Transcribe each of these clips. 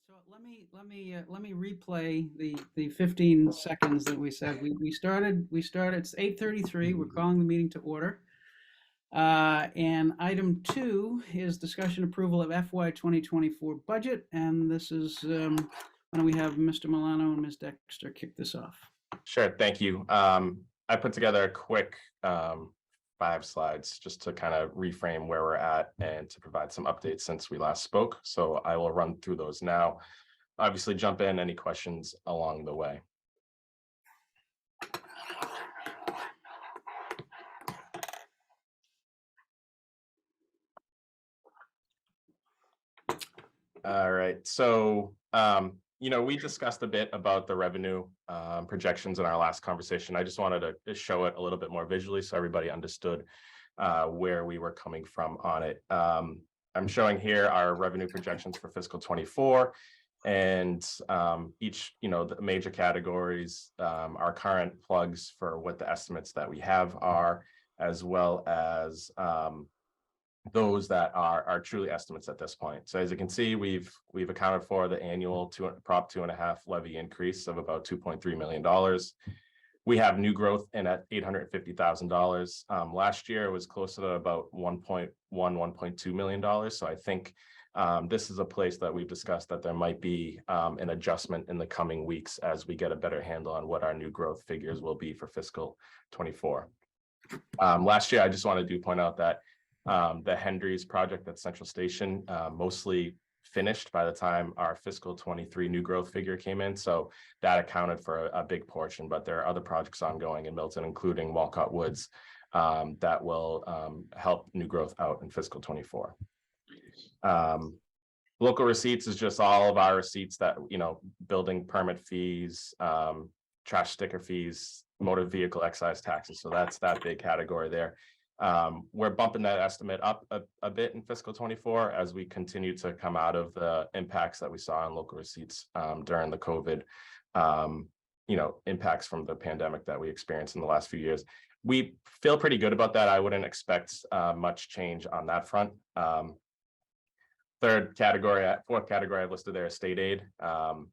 So let me replay the 15 seconds that we said. We started. It's 8:33. We're calling the meeting to order. And item 2 is discussion approval of FY 2024 budget. And this is why don't we have Mr. Milano and Ms. Dexter kick this off? Sure, thank you. I put together a quick 5 slides just to kind of reframe where we're at and to provide some updates since we last spoke. So I will run through those now. Obviously, jump in any questions along the way. All right, so we discussed a bit about the revenue projections in our last conversation. I just wanted to show it a little bit more visually so everybody understood where we were coming from on it. I'm showing here our revenue projections for fiscal 24, and each, the major categories, our current plugs for what the estimates that we have are, as well as those that are truly estimates at this point. So as you can see, we've accounted for the annual Prop 2.5 levy increase of about $2.3 million. We have new growth in at $850,000. Last year it was closer to about $1.2 million. So I think this is a place that we've discussed that there might be an adjustment in the coming weeks as we get a better handle on what our new growth figures will be for fiscal 24. Last year, I just wanted to point out that the Hendry's project at Central Station mostly finished by the time our fiscal 23 new growth figure came in. So that accounted for a big portion, but there are other projects ongoing in Milton, including Walcott Woods, that will help new growth out in fiscal 24. Local receipts is just all of our receipts that, building permit fees, trash sticker fees, motor vehicle excise taxes. So that's that big category there. We're bumping that estimate up a bit in fiscal 24 as we continue to come out of the impacts that we saw on local receipts during the COVID, impacts from the pandemic that we experienced in the last few years. We feel pretty good about that. I wouldn't expect much change on that front. Fourth category I've listed there is state aid.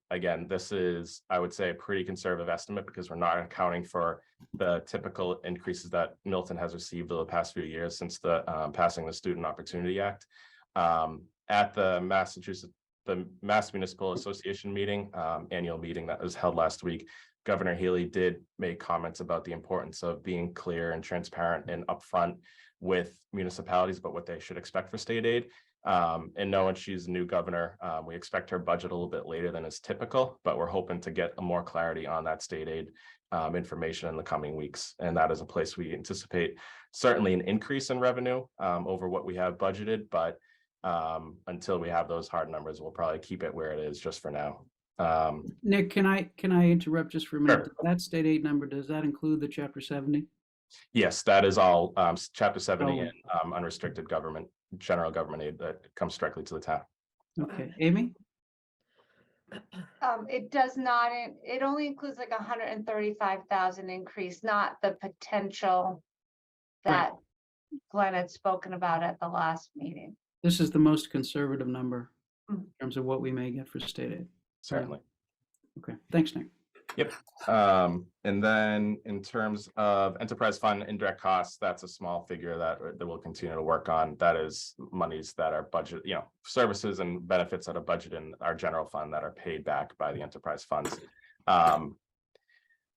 Again, this is, I would say, a pretty conservative estimate because we're not accounting for the typical increases that Milton has received over the past few years since the passing the Student Opportunity Act. At the Mass Municipal Association meeting, annual meeting that was held last week, Governor Healy did make comments about the importance of being clear and transparent and upfront with municipalities about what they should expect for state aid. And knowing she's a new governor, we expect her budget a little bit later than is typical, but we're hoping to get more clarity on that state aid information in the coming weeks. And that is a place we anticipate certainly an increase in revenue over what we have budgeted, but until we have those hard numbers, we'll probably keep it where it is just for now. Nick, can I interrupt just for a minute? Sure. That state aid number, does that include the Chapter 70? Yes, that is all Chapter 70 and unrestricted government, general government aid that comes directly to the town. Okay, Amy? It does not, it only includes like 135,000 increase, not the potential that Glenn had spoken about at the last meeting. This is the most conservative number in terms of what we may get for state aid. Certainly. Okay, thanks, Nick. Yep. And then in terms of enterprise fund indirect costs, that's a small figure that we'll continue to work on. That is monies that are budget, services and benefits that are budgeted in our general fund that are paid back by the enterprise funds.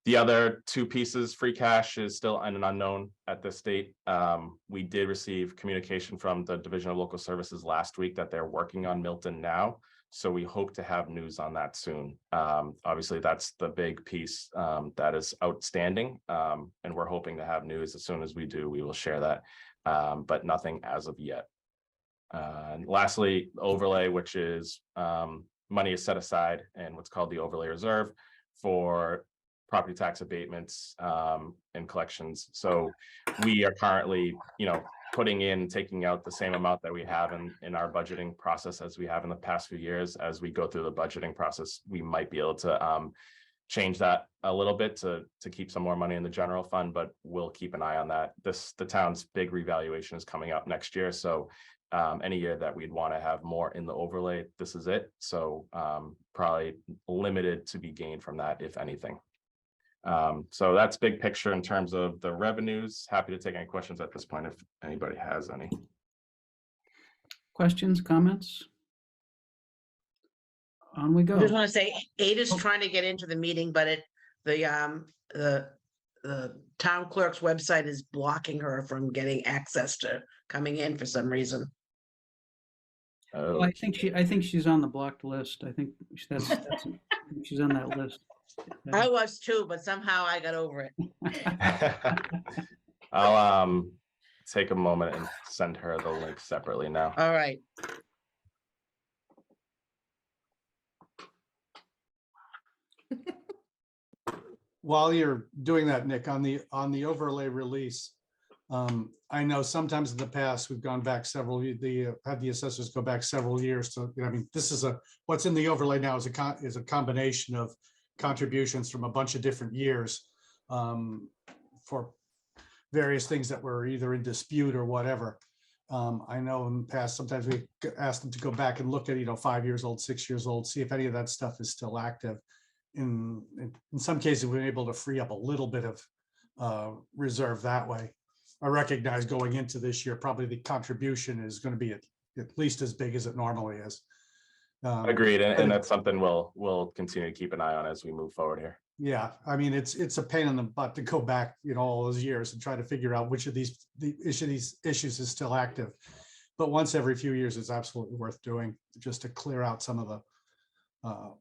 The other two pieces, free cash, is still an unknown at this date. We did receive communication from the Division of Local Services last week that they're working on Milton now. So we hope to have news on that soon. Obviously, that's the big piece that is outstanding. And we're hoping to have news as soon as we do. We will share that, but nothing as of yet. And lastly, overlay, which is money is set aside in what's called the overlay reserve for property tax abatements and collections. So we are currently, taking out the same amount that we have in our budgeting process as we have in the past few years. As we go through the budgeting process, we might be able to change that a little bit to keep some more money in the general fund, but we'll keep an eye on that. The town's big revaluation is coming up next year. So any year that we'd want to have more in the overlay, this is it. So probably limited to be gained from that, if anything. So that's big picture in terms of the revenues. Happy to take any questions at this point if anybody has any. Questions, comments? On we I just go. want to say, Ada's Oh. trying to get into the meeting, but the town clerk's website is blocking her from getting access to coming in for some reason. Well, I think she's on the blocked list. I think she's on that list. I was too, but somehow I got over it. I'll take a moment and send her the link separately now. All right. While you're doing that, Nick, on the overlay release, I know sometimes in the past, we've gone back had the assessors go back several years to, I mean, this is what's in the overlay now is a combination of contributions from a bunch of different years for various things that were either in dispute or whatever. I know in the past, sometimes we asked them to go back and look at, 5 years old, 6 years old, see if any of that stuff is still active. In some cases, we've been able to free up a little bit of reserve that way. I recognize going into this year, probably the contribution is going to be at least as big as it normally is. Agreed, and that's something we'll continue to keep an eye on as we move forward here. Yeah, I mean, it's a pain in the butt to go back, all those years and try to figure out which of these issues is still active. But once every few years, it's absolutely worth doing just to clear out some of the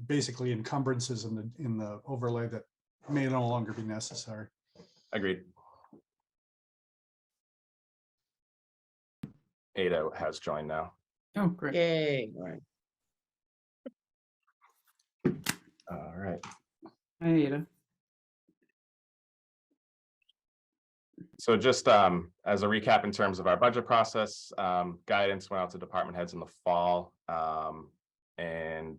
basically encumbrances in the overlay that may no longer be necessary. Agreed. Ada has joined now. Oh, great. Yay. All right. All right. Hi, Ada. So just as a recap in terms of our budget process, guidance went out to department heads in the fall. And,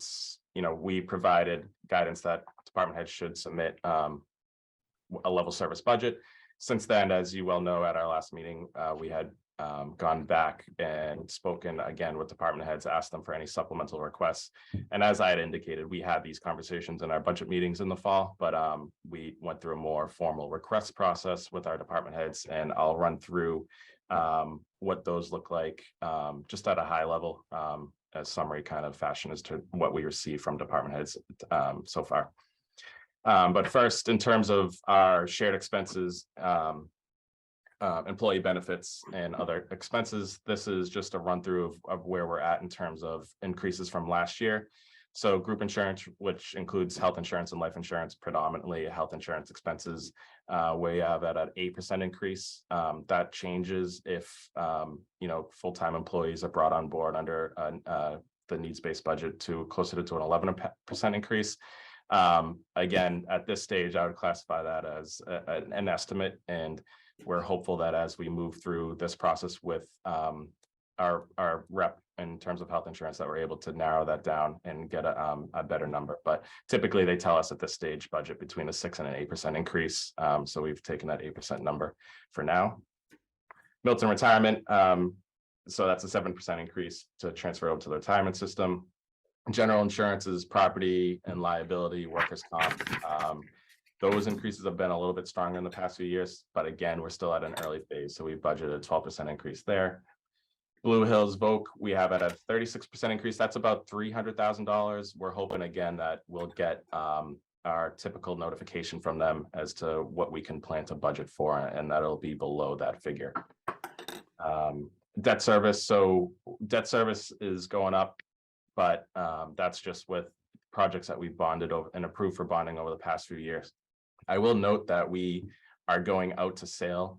we provided guidance that department heads should submit a level service budget. Since then, as you well know, at our last meeting, we had gone back and spoken again with department heads, asked them for any supplemental requests. And as I had indicated, we had these conversations in our budget meetings in the fall, but we went through a more formal request process with our department heads, and I'll run through what those look like just at a high level as summary kind of fashion as to what we receive from department heads so far. But first, in terms of our shared expenses, employee benefits and other expenses, this is just a run through of where we're at in terms of increases from last year. So group insurance, which includes health insurance and life insurance, predominantly health insurance expenses, we have at an 8% increase. That changes if full-time employees are brought on board under the needs-based budget to closer to an 11% increase. Again, at this stage, I would classify that as an estimate, and we're hopeful that as we move through this process with our rep in terms of health insurance, that we're able to narrow that down and get a better number. But typically they tell us at this stage budget between a 6% and an 8% increase. So we've taken that 8% number for now. Milton retirement. So that's a 7% increase to transfer over to the retirement system. General insurance is property and liability, workers' comp. Those increases have been a little bit stronger in the past few years, but again, we're still at an early phase. So we've budgeted a 12% increase there. Blue Hills Voc, we have at a 36% increase. That's about $300,000. We're hoping again that we'll get our typical notification from them as to what we can plan to budget for, and that'll be below that figure. Debt service. So debt service is going up, but that's just with projects that we've bonded over and approved for bonding over the past few years. I will note that we are going out to sale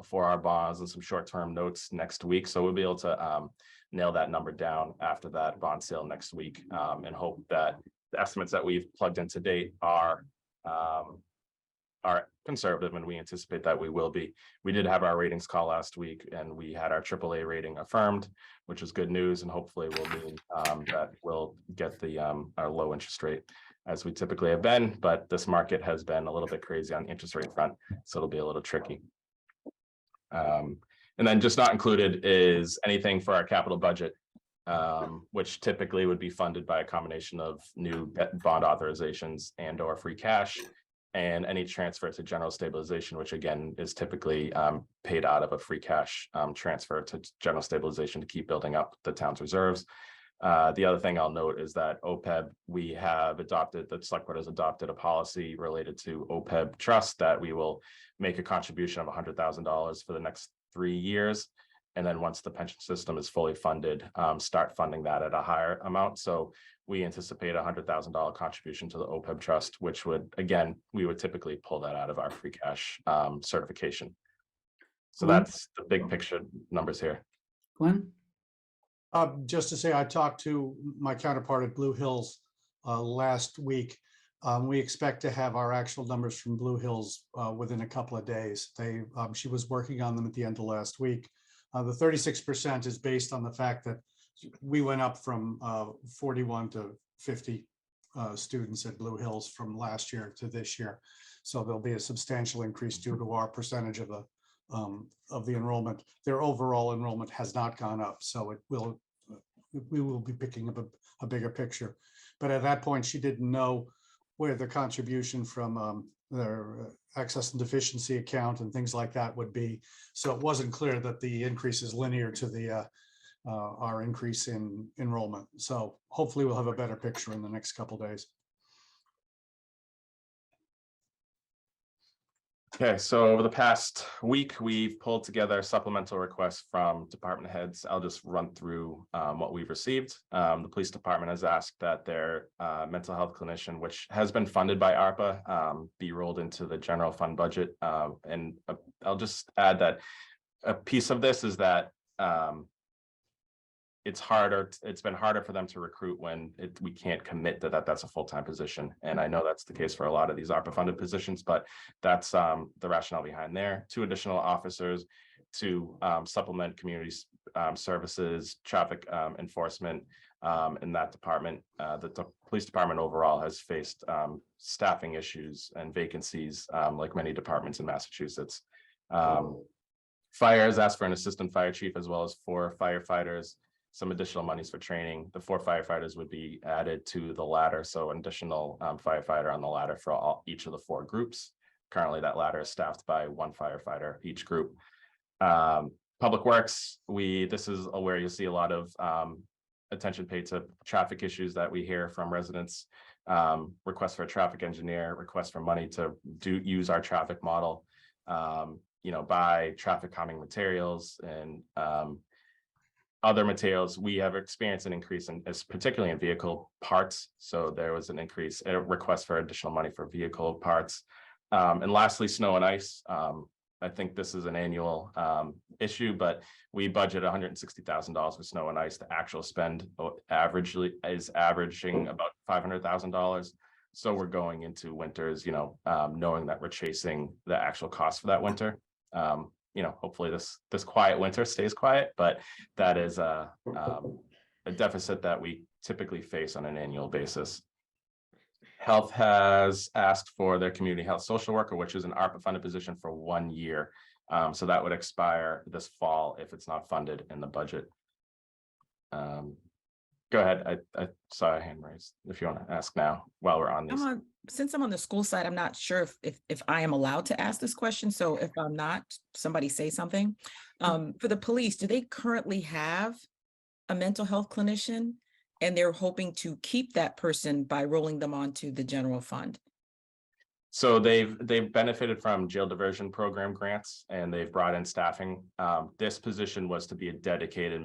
for our bonds and some short-term notes next week. So we'll be able to nail that number down after that bond sale next week, and hope that the estimates that we've plugged in to date are conservative, and we anticipate that we will be. We did have our ratings call last week, and we had our AAA rating affirmed, which is good news, and hopefully will mean that we'll get the our low interest rate as we typically have been. But this market has been a little bit crazy on the interest rate front, so it'll be a little tricky. And then just not included is anything for our capital budget, which typically would be funded by a combination of new bond authorizations and or free cash, and any transfer to general stabilization, which again is typically paid out of a free cash transfer to general stabilization to keep building up the town's reserves. The other thing I'll note is that OPEB, the select board has adopted a policy related to OPEB trust that we will make a contribution of $100,000 for the next 3 years. And then once the pension system is fully funded, start funding that at a higher amount. So we anticipate $100,000 contribution to the OPEB trust, which would, again, we would typically pull that out of our free cash certification. So that's the big picture numbers here. Glenn? Just to say, I talked to my counterpart at Blue Hills last week. We expect to have our actual numbers from Blue Hills within a couple of days. She was working on them at the end of last week. The 36% is based on the fact that we went up from 41 to 50 students at Blue Hills from last year to this year. So there'll be a substantial increase due to our percentage of the enrollment. Their overall enrollment has not gone up, so we will be picking up a bigger picture. But at that point, she didn't know where the contribution from their access and deficiency account and things like that would be. So it wasn't clear that the increase is linear to our increase in enrollment. So hopefully we'll have a better picture in the next couple of days. Okay, so over the past week, we've pulled together supplemental requests from department heads. I'll just run through what we've received. The police department has asked that their mental health clinician, which has been funded by ARPA, be rolled into the general fund budget. And I'll just add that a piece of this is that it's been harder for them to recruit when we can't commit that's a full-time position. And I know that's the case for a lot of these ARPA funded positions, but that's the rationale behind there. 2 additional officers to supplement community services, traffic enforcement in that department. The police department overall has faced staffing issues and vacancies like many departments in Massachusetts. Fire has asked for an assistant fire chief as well as 4 firefighters. Some additional monies for training. The 4 firefighters would be added to the ladder, so an additional firefighter on the ladder for each of the 4 groups. Currently, that ladder is staffed by 1 firefighter each group. Public Works, this is where you'll see a lot of attention paid to traffic issues that we hear from residents. Request for a traffic engineer, request for money to use our traffic model, buy traffic calming materials and other materials. We have experienced an increase particularly in vehicle parts. So there was a request for additional money for vehicle parts. And lastly, snow and ice. I think this is an annual issue, but we budget $160,000 for snow and ice. The actual spend is averaging about $500,000. So we're going into winters, knowing that we're chasing the actual cost for that winter. Hopefully this quiet winter stays quiet, but that is a deficit that we typically face on an annual basis. Health has asked for their community health social worker, which is an ARPA funded position for 1 year. So that would expire this fall if it's not funded in the budget. Go ahead. I saw a hand raised. If you want to ask now while we're on these. Since I'm on the school side, I'm not sure if I am allowed to ask this question. So if I'm not, somebody say something. For the police, do they currently have a mental health clinician? And they're hoping to keep that person by rolling them onto the general fund? So they've benefited from jail diversion program grants, and they've brought in staffing. This position was to be a dedicated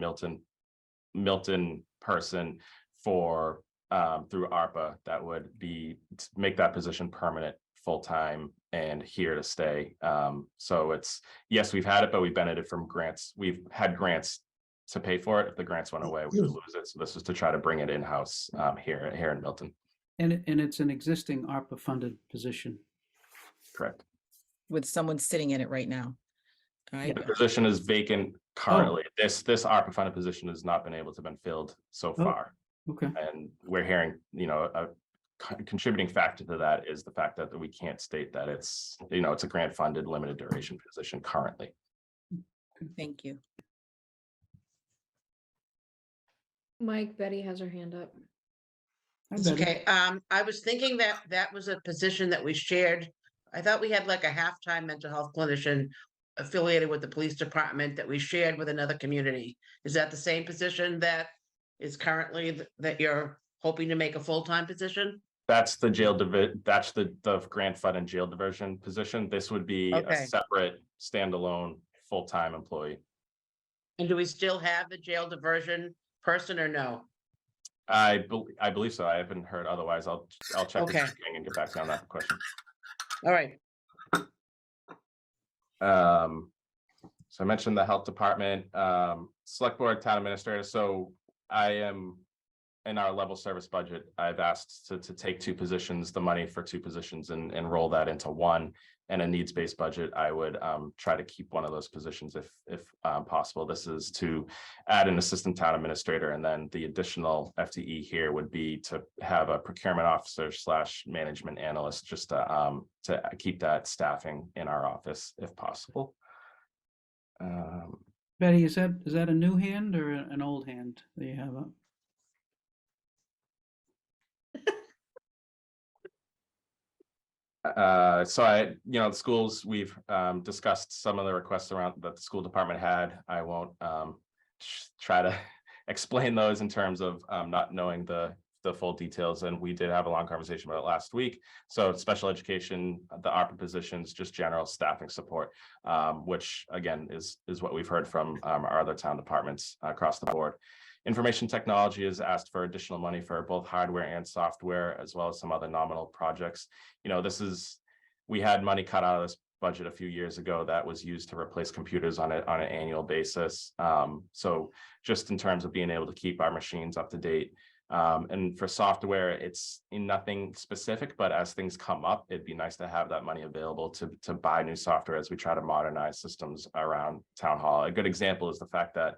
Milton person for through ARPA that would make that position permanent, full-time, and here to stay. So yes, we've had it, but we benefited from grants. We've had grants to pay for it. If the grants went away, we would lose it. So this was to try to bring it in-house here in Milton. And it's an existing ARPA funded position. Correct. With someone sitting in it right now. All right. The position is vacant currently. This ARPA funded position has not been able to been filled so far. Okay. And we're hearing, a contributing factor to that is the fact that we can't state that it's a grant funded limited duration position currently. Thank you. Mike, Betty has her hand up. Hi, It's Betty. okay. I was thinking that that was a position that we shared. I thought we had like a half-time mental health clinician affiliated with the police department that we shared with another community. Is that the same position that is currently that you're hoping to make a full-time position? That's the that's the grant fund and jail diversion position. This would be a Okay. separate standalone full-time employee. And do we still have the jail diversion person or no? I believe so. I haven't heard otherwise. I'll check with Okay. King and get back to you on that question. All right. So I mentioned the health department, select board, town administrator. So I am in our level service budget. I've asked to take two positions, the money for two positions, and roll that into one. And a needs-based budget, I would try to keep one of those positions if possible. This is to add an assistant town administrator, and then the additional FTE here would be to have a procurement officer / management analyst, just to keep that staffing in our office if possible. Betty, is that a new hand or an old hand that you have up? So the schools, we've discussed some of the requests around that the school department had. I won't try to explain those in terms of not knowing the full details, and we did have a long conversation about it last week. So special education, the ARPA positions, just general staffing support, which again is what we've heard from our other town departments across the board. Information technology has asked for additional money for both hardware and software, as well as some other nominal projects. We had money cut out of this budget a few years ago that was used to replace computers on an annual basis. So just in terms of being able to keep our machines up to date. And for software, it's in nothing specific, but as things come up, it'd be nice to have that money available to buy new software as we try to modernize systems around town hall. A good example is the fact that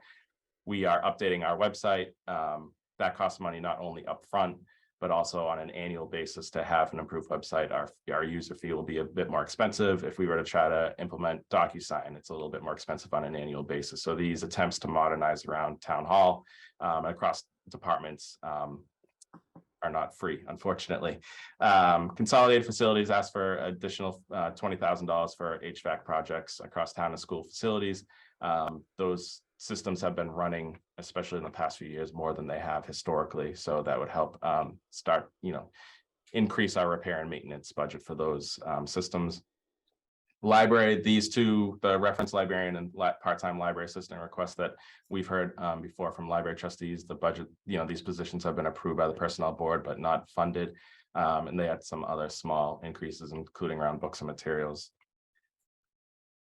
we are updating our website. That costs money not only upfront, but also on an annual basis to have an improved website. Our user fee will be a bit more expensive. If we were to try to implement DocuSign, it's a little bit more expensive on an annual basis. So these attempts to modernize around town hall across departments are not free, unfortunately. Consolidated facilities asked for additional $20,000 for HVAC projects across town and school facilities. Those systems have been running, especially in the past few years, more than they have historically. So that would help increase our repair and maintenance budget for those systems. Library, these two, the reference librarian and part-time library assistant requests that we've heard before from library trustees, the budget, these positions have been approved by the personnel board, but not funded. And they had some other small increases, including around books and materials.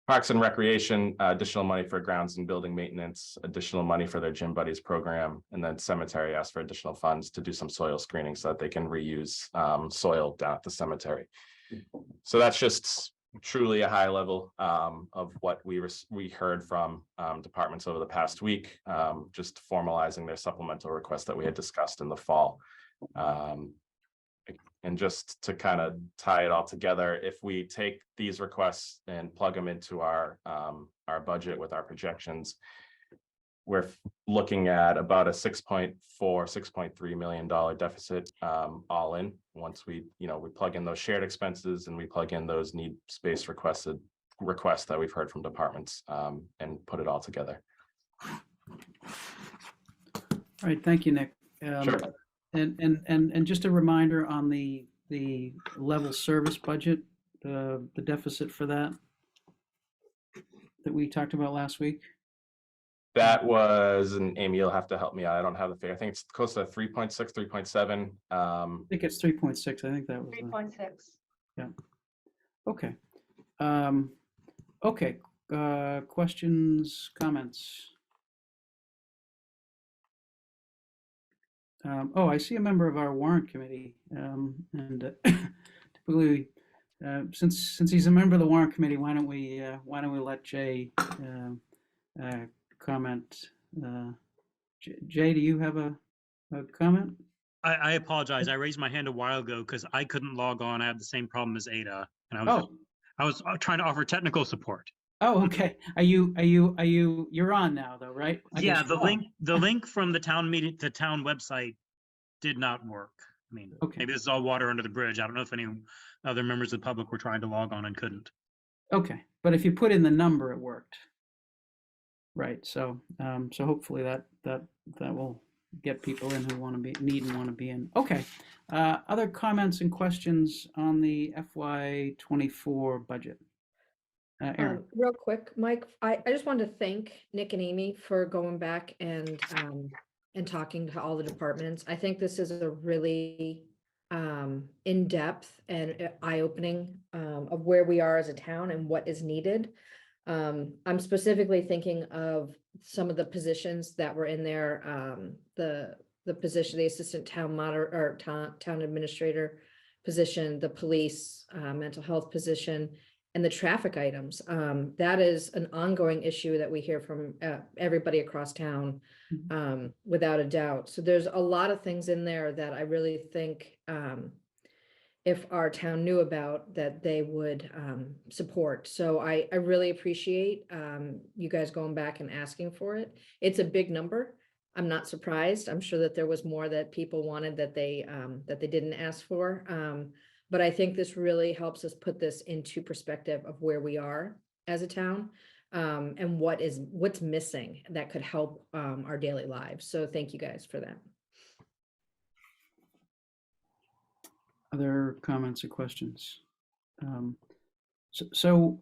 Parks and Recreation, additional money for grounds and building maintenance, additional money for their Gym Buddies program, and then cemetery asked for additional funds to do some soil screening so that they can reuse soil down at the cemetery. So that's just truly a high level of what we heard from departments over the past week, just formalizing their supplemental requests that we had discussed in the fall. And just to kind of tie it all together, if we take these requests and plug them into our budget with our projections, we're looking at about a $6.3 million deficit all in. Once we plug in those shared expenses and we plug in those needs-based requests that we've heard from departments and put it all together. All right, thank you, Nick. Sure. And just a reminder on the level service budget, the deficit for that we talked about last week. That was, and Amy, you'll have to help me out. I don't have the figure. I think it's close to 3.6, 3.7. I think it's 3.6. I think that was 3.6. Yeah. Okay. Okay. Questions, comments? Oh, I see a member of our warrant committee, and typically, since he's a member of the warrant committee, why don't we let Jay comment? Jay, do you have a comment? I apologize. I raised my hand a while ago because I couldn't log on. I had the same problem as Ada, and I was trying to offer technical support. Oh, okay. You're on now though, right? I Yeah, just- the link from the town meeting, the town website did not work. I mean, Okay. maybe this is all water under the bridge. I don't know if any other members of the public were trying to log on and couldn't. Okay, but if you put in the number, it worked. Right, so, so hopefully that will get people in who want to need and want to be in. Okay, other comments and questions on the FY24 budget? Aaron? Real quick, Mike, I just wanted to thank Nick and Amy for going back and talking to all the departments. I think this is a really in-depth and eye-opening of where we are as a town and what is needed. I'm specifically thinking of some of the positions that were in there, the position, the assistant town or town administrator position, the police, mental health position, and the traffic items. That is an ongoing issue that we hear from everybody across town, without a doubt. So there's a lot of things in there that I really think if our town knew about, that they would support. So I really appreciate you guys going back and asking for it. It's a big number. I'm not surprised. I'm sure that there was more that people wanted that they didn't ask for. But I think this really helps us put this into perspective of where we are as a town, and what's missing that could help our daily lives. So thank you guys for that. Other comments or questions? So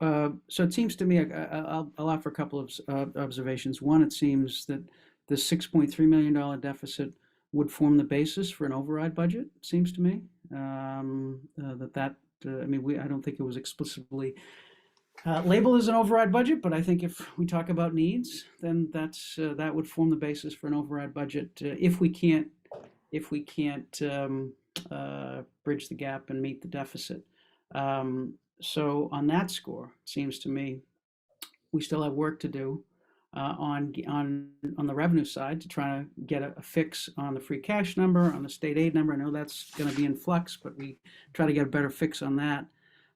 it seems to me, I'll offer a couple of observations. One, it seems that the $6.3 million deficit would form the basis for an override budget, it seems to me. I mean, I don't think it was explicitly labeled as an override budget, but I think if we talk about needs, then that would form the basis for an override budget if we can't bridge the gap and meet the deficit. So on that score, it seems to me we still have work to do on the revenue side to try to get a fix on the free cash number, on the state aid number. I know that's going to be in flux, but we try to get a better fix on that,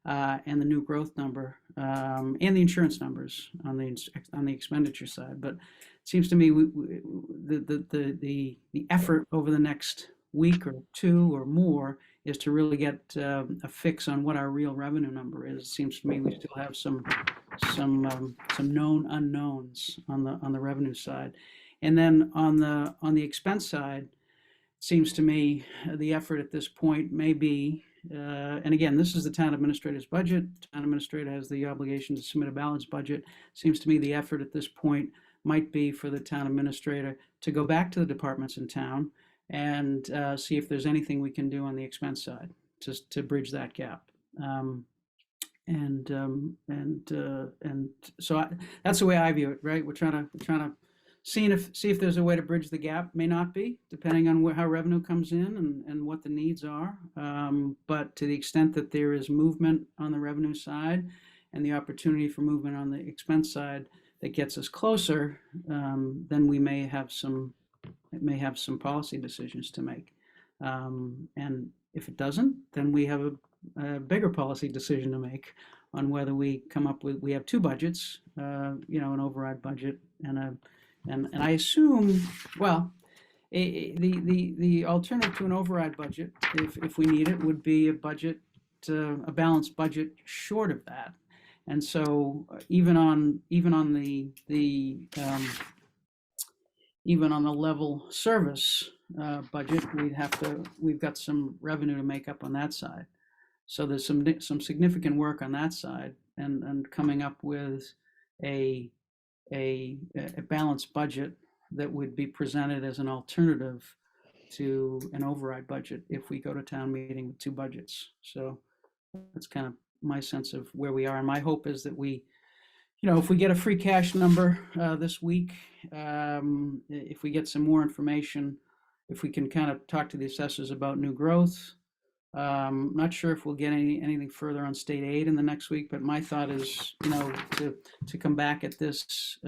and the new growth number, and the insurance numbers on the expenditure side. But it seems to me the effort over the next week or two or more is to really get a fix on what our real revenue number is. It seems to me we still have some known unknowns on the revenue side, and then on the expense side, it seems to me the effort at this point may be, and again, this is the town administrator's budget. The town administrator has the obligation to submit a balanced budget. Seems to me the effort at this point might be for the town administrator to go back to the departments in town and see if there's anything we can do on the expense side just to bridge that gap. And so that's the way I view it, right? We're trying to see if there's a way to bridge the gap. May not be, depending on how revenue comes in and what the needs are. But to the extent that there is movement on the revenue side and the opportunity for movement on the expense side that gets us closer, then we may have some policy decisions to make. And if it doesn't, then we have a bigger policy decision to make on whether we come up with, we have two budgets, an override budget and I assume, well, the alternative to an override budget, if we need it, would be a budget, a balanced budget short of that. And so even on the level service budget, we've got some revenue to make up on that side. So there's some significant work on that side, and coming up with a balanced budget that would be presented as an alternative to an override budget if we go to town meeting with two budgets. So that's kind of my sense of where we are. And my hope is that we, if we get a free cash number this week, if we get some more information, if we can kind of talk to the assessors about new growth. Not sure if we'll get anything further on state aid in the next week, but my thought is, to come back at this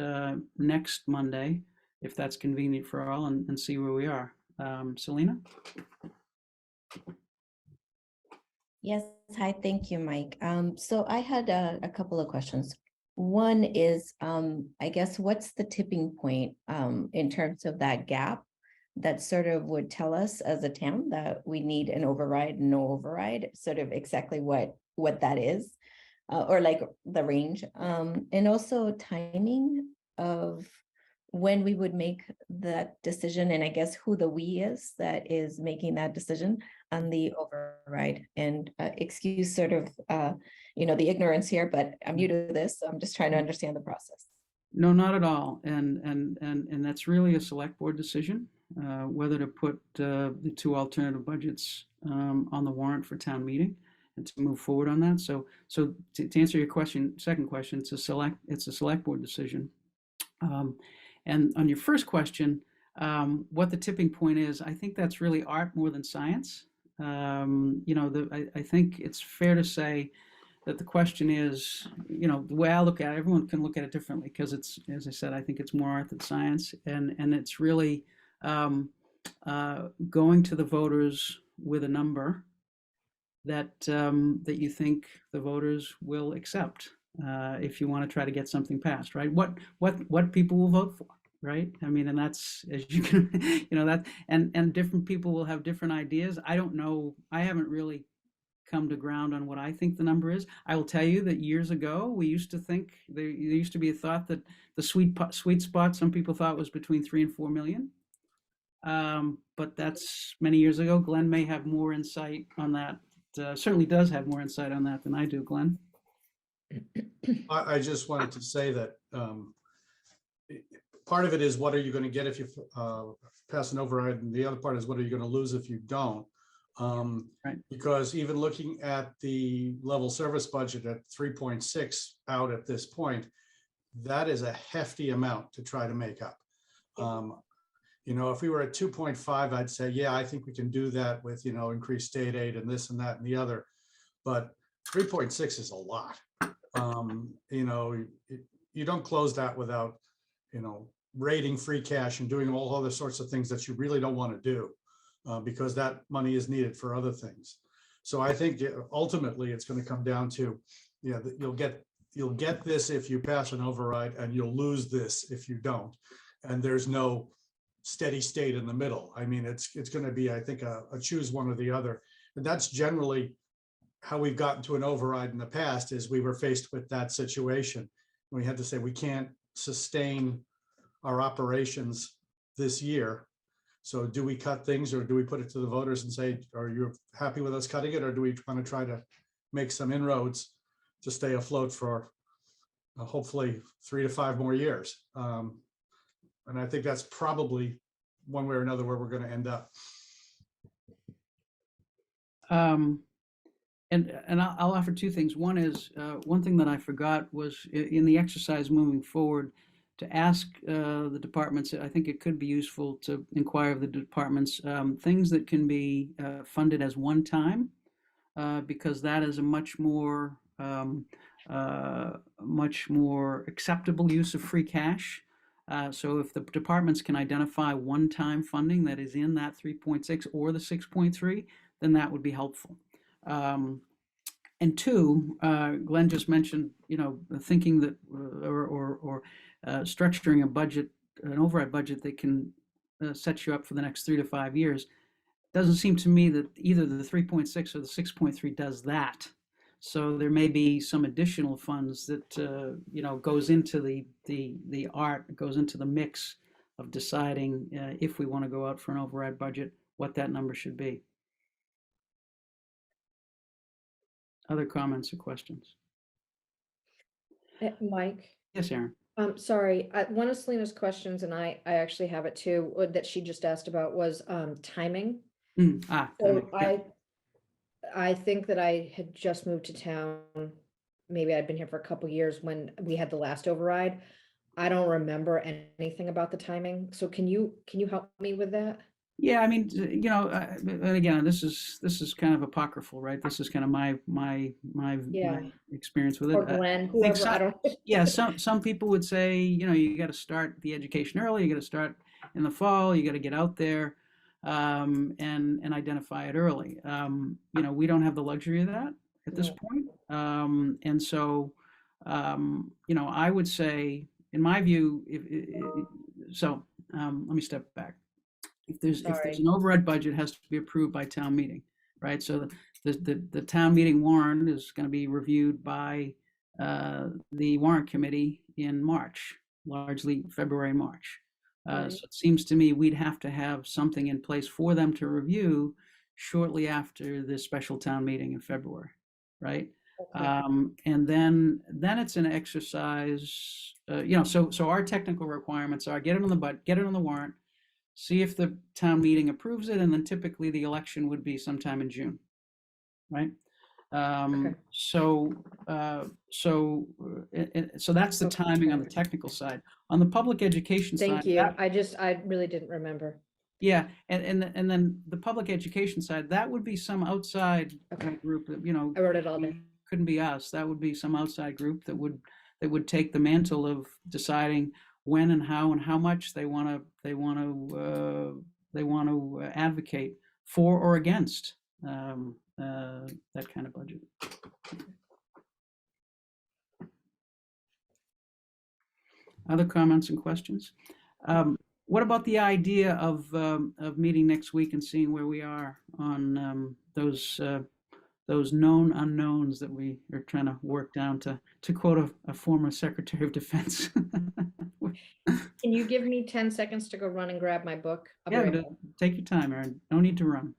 next Monday, if that's convenient for all, and see where we are. Selena? Yes, hi, thank you, Mike. So I had a couple of questions. One is, I guess, what's the tipping point in terms of that gap that sort of would tell us as a town that we need an override, no override, sort of exactly what that is, or like the range, and also timing of when we would make that decision, and I guess who the we is that is making that decision on the override. And excuse sort of the ignorance here, but I'm new to this, so I'm just trying to understand the process. No, not at all. And that's really a select board decision, whether to put the two alternative budgets on the warrant for town meeting and to move forward on that. So to answer your question, second question, it's a select board decision. And on your first question, what the tipping point is, I think that's really art more than science. I think it's fair to say that the question is, the way I look at it, everyone can look at it differently because it's, as I said, I think it's more art than science, and it's really going to the voters with a number that you think the voters will accept if you want to try to get something passed, right? What people will vote for, right? I mean, and that's, as you can, that, and different people will have different ideas. I don't know. I haven't really come to ground on what I think the number is. I will tell you that years ago, we used to think there used to be a thought that the sweet spot some people thought was between 3 and 4 million. But that's many years ago. Glenn may have more insight on that. Certainly does have more insight on that than I do, Glenn. I just wanted to say that part of it is what are you going to get if you pass an override, and the other part is what are you going to lose if you don't. Right. Because even looking at the level service budget at 3.6 out at this point, that is a hefty amount to try to make up. If we were at 2.5, I'd say, yeah, I think we can do that with, increased state aid and this and that and the other. But 3.6 is a lot. You don't close that without, raiding free cash and doing all other sorts of things that you really don't want to do. Because that money is needed for other things. So I think ultimately it's going to come down to, you'll get this if you pass an override, and you'll lose this if you don't. And there's no steady state in the middle. I mean, it's going to be, I think, a choose one or the other. And that's generally how we've gotten to an override in the past, is we were faced with that situation. We had to say we can't sustain our operations this year. So do we cut things, or do we put it to the voters and say, are you happy with us cutting it? Or do we want to try to make some inroads to stay afloat for hopefully 3 to 5 more years? And I think that's probably one way or another where we're going to end up. And I'll offer two things. One is, one thing that I forgot was in the exercise moving forward, to ask the departments, I think it could be useful to inquire of the departments, things that can be funded as one time, because that is a much more acceptable use of free cash. So if the departments can identify one-time funding that is in that 3.6 or the 6.3, then that would be helpful. And two, Glenn just mentioned, thinking that or structuring a budget, an override budget that can set you up for the next 3 to 5 years. Doesn't seem to me that either the 3.6 or the 6.3 does that. So there may be some additional funds that goes into the art, goes into the mix of deciding if we want to go out for an override budget, what that number should be. Other comments or questions? Mike? Yes, Aaron. Sorry, one of Selena's questions, and I actually have it too, that she just asked about was timing. So yeah. I think that I had just moved to town. Maybe I'd been here for a couple years when we had the last override. I don't remember anything about the timing. So can you help me with that? Yeah, I mean, and again, this is kind of apocryphal, right? This is kind of my experience with it. Or Glenn, whoever, I don't. Yeah, some people would say, you got to start the education early. You got to start in the fall. You got to get out there and identify it early. We don't have the luxury of that at this point, and so You know, I would say, in my view, let me step back. If there's Sorry. an override budget, it has to be approved by town meeting, right? So the town meeting warrant is going to be reviewed by the warrant committee in March, largely February, March. Right. So it seems to me we'd have to have something in place for them to review shortly after the special town meeting in February, right? And then it's an exercise, you know, so our technical requirements are get it on the warrant, see if the town meeting approves it, and then typically the election would be sometime in June, right? Okay. So that's the timing on the technical side. On the public education side. Thank you. I really didn't remember. Yeah, and then the public education side, that would be some outside Okay. group that, you know, I wrote it all down. couldn't be us. That would be some outside group that would take the mantle of deciding when and how much they want to advocate for or against that kind of budget. Other comments and questions? What about the idea of meeting next week and seeing where we are on those known unknowns that we are trying to work down, to quote a former Secretary of Defense? Can you give me 10 seconds to go run and grab my book? I'll be Yeah, right but back. take your time, Aaron. No need to run.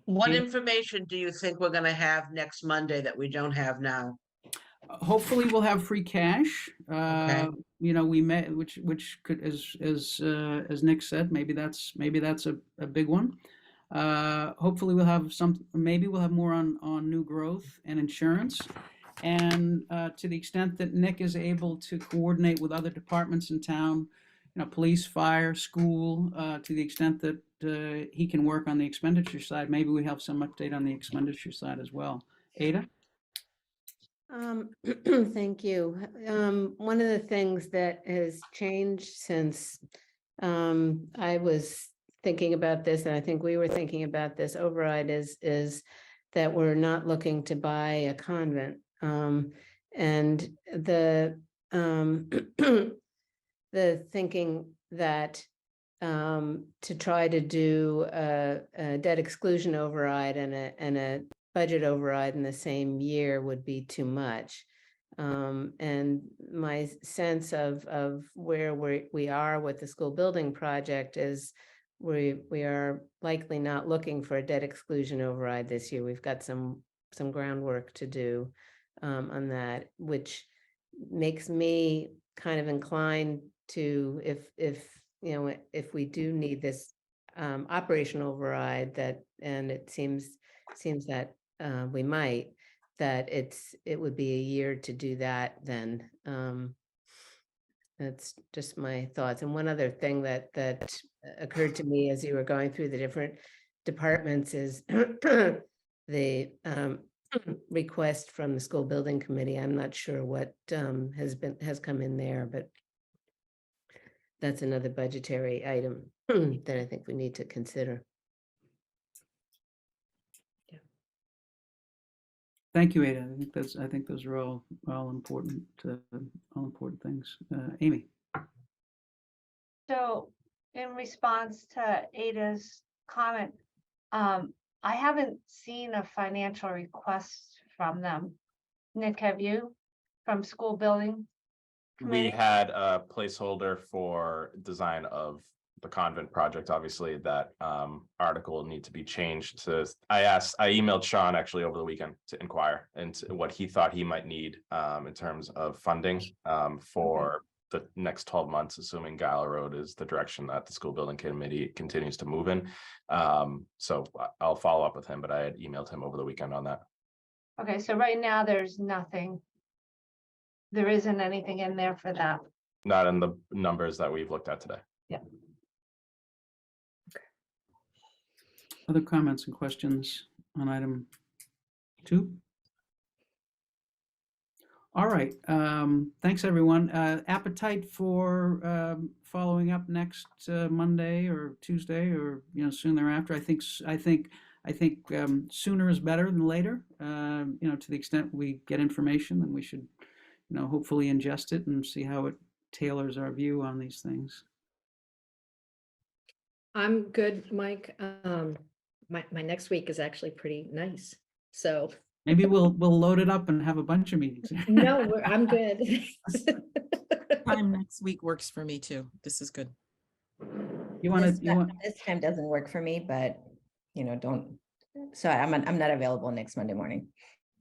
What Yeah. information do you think we're gonna have next Monday that we don't have now? Hopefully we'll have free cash. Okay. You know, we may, which could, as Nick said, maybe that's a big one. Hopefully maybe we'll have more on new growth and insurance. And to the extent that Nick is able to coordinate with other departments in town, you know, police, fire, school, to the extent that he can work on the expenditure side, maybe we have some update on the expenditure side as well. Ada? Thank you. One of the things that has changed since I was thinking about this, and I think we were thinking about this override, is that we're not looking to buy a convent. And the the thinking that to try to do a debt exclusion override and a budget override in the same year would be too much. And my sense of where we are with the school building project is we are likely not looking for a debt exclusion override this year. We've got some groundwork to do on that, which makes me kind of inclined to, if you know, if we do need this operational override, that, and it seems that we might, that it would be a year to do that then. That's just my thoughts. And one other thing that occurred to me as you were going through the different departments is the request from the school building committee. I'm not sure what has come in there, but that's another budgetary item that I think we need to consider. Thank you, Ada. I think those are all important things. Amy? So in response to Ada's comment, I haven't seen a financial request from them. Nick, have you, from school building? We committee? had a placeholder for design of the convent project. Obviously, that article will need to be changed to, I emailed Sean actually over the weekend to inquire into what he thought he might need in terms of funding for the next 12 months, assuming Gala Road is the direction that the school building committee continues to move in. So I'll follow up with him, but I had emailed him over the weekend on that. Okay, so right now there's nothing. There isn't anything in there for that. Not in the numbers that we've looked at today. Other comments and questions on item 2? All right, thanks, everyone. Appetite for following up next Monday or Tuesday, or, you know, soon thereafter. I think sooner is better than later. You know, to the extent we get information, then we should hopefully ingest it and see how it tailors our view on these things. I'm good, Mike. My next week is actually pretty nice. So, Maybe we'll load it up and have a bunch of meetings. no, I'm good. Time next week works for me too. This is good. You want This to, this time doesn't work for me, but don't. So I'm not available next Monday morning.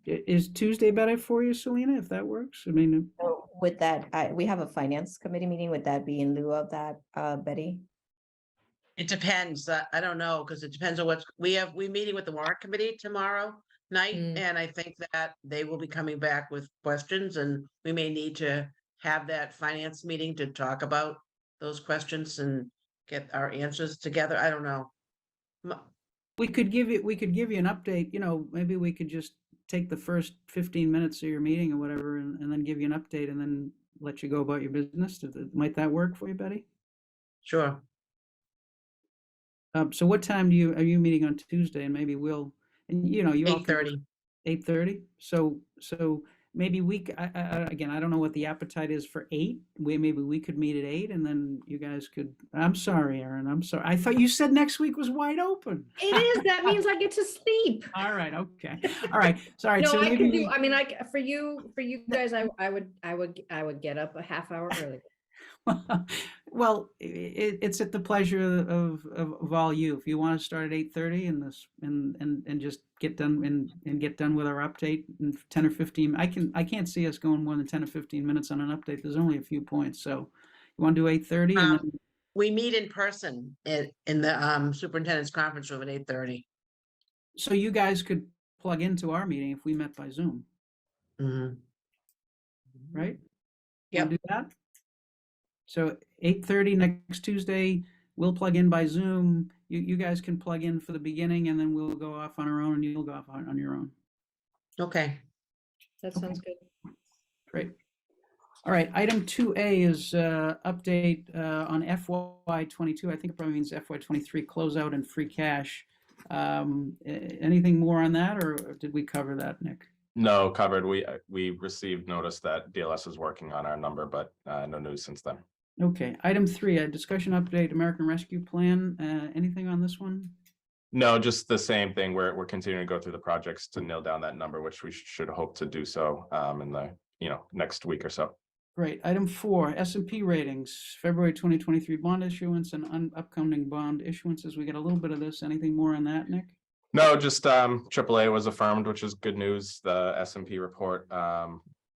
is Tuesday better for you, Selena, if that works? I mean, So with that, we have a finance committee meeting. Would that be in lieu of that, Betty? It depends. I don't know, because it depends on we're meeting with the warrant committee tomorrow night, Mm. and I think that they will be coming back with questions, and we may need to have that finance meeting to talk about those questions and get our answers together. I don't know. we could give you an update, maybe we could just take the first 15 minutes of your meeting or whatever and then give you an update and then let you go about your business. Might that work for you, Betty? Sure. So what time are you meeting on Tuesday? And maybe and you all can 8:30. 8:30. So maybe again, I don't know what the appetite is for 8. Maybe we could meet at 8 and then you guys could. I'm sorry, Aaron. I'm sorry. I thought you said next week was wide open. It is. That means I get to sleep. All right. Okay. All right. Sorry. No, So I maybe can do. I mean, for you guys, I would get up a half hour early. Well, it's at the pleasure of all you. If you want to start at 8:30 and just get done and get done with our update in 10 or 15, I can't see us going more than 10 or 15 minutes on an update. There's only a few points, so you want to do 8:30 and then, We meet in person in the superintendent's conference room at 8:30. so you guys could plug into our meeting if we met by Zoom, Mhm. right? Yep. Wanna do that? So 8:30 next Tuesday, we'll plug in by Zoom. You guys can plug in for the beginning and then we'll go off on our own and you'll go off on your own. Okay. That sounds good. Great. All right, item 2A is update on FY22. I think it probably means FY23 closeout and free cash. Anything more on that or did we cover that, Nick? No, covered. We received notice that DLS is working on our number, but no news since then. Okay, item 3, a discussion update, American Rescue Plan. Anything on this one? No, just the same thing. We're continuing to go through the projects to nail down that number, which we should hope to do so in the next week or so. Great. Item 4, S&P ratings, February 2023 bond issuance and upcoming bond issuances. We got a little bit of this. Anything more on that, Nick? No, just AAA was affirmed, which is good news. The S&P report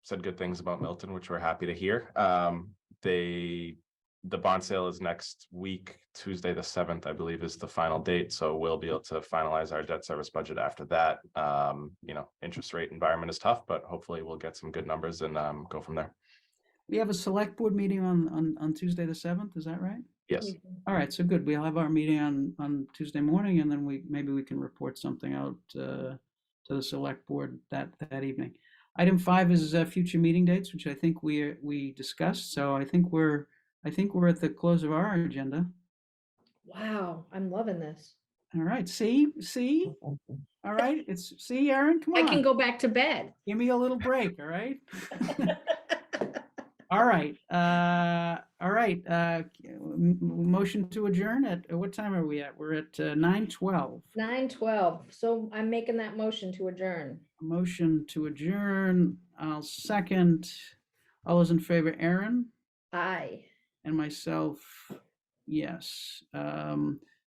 said good things about Milton, which we're happy to hear. The bond sale is next week, Tuesday the 7th, I believe, is the final date. So we'll be able to finalize our debt service budget after that. Interest rate environment is tough, but hopefully we'll get some good numbers and go from there. We have a select board meeting on Tuesday the 7th. Is that right? Yes. All right, so good. We'll have our meeting on Tuesday morning, and then maybe we can report something out to the select board that evening. Item 5 is future meeting dates, which I think we discussed. So I think we're at the close of our agenda. Wow, I'm loving this. All right, see. All right, see, Aaron, come on. I can go back to bed. Give me a little break. All right. All right. Motion to adjourn at what time are we at? We're at 9:12. 9:12. So I'm making that motion to adjourn. Motion to adjourn. I'll second. All those in favor, Aaron Aye. and myself. Yes.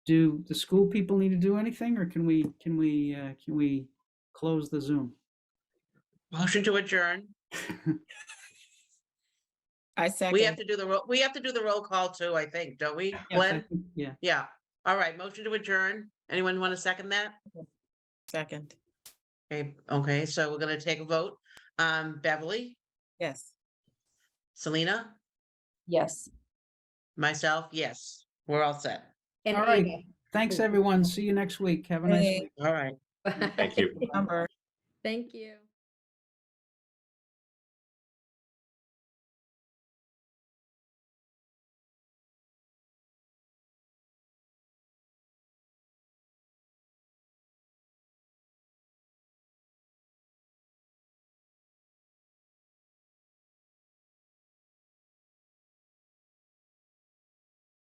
Do the school people need to do anything, or can we close the Zoom? Motion to adjourn. I second. We have to do the roll call too, I think, don't we? Yes, I Glenn? think- yeah. Yeah. All right, motion to adjourn. Anyone want to second that? Second. Okay, so we're gonna take a vote. Beverly, Yes. Selena, Yes. myself, yes, we're all set. And All right. Ada. Thanks, everyone. See you next week. Have a nice Hey. week. All right. Thank you. Number. Thank you.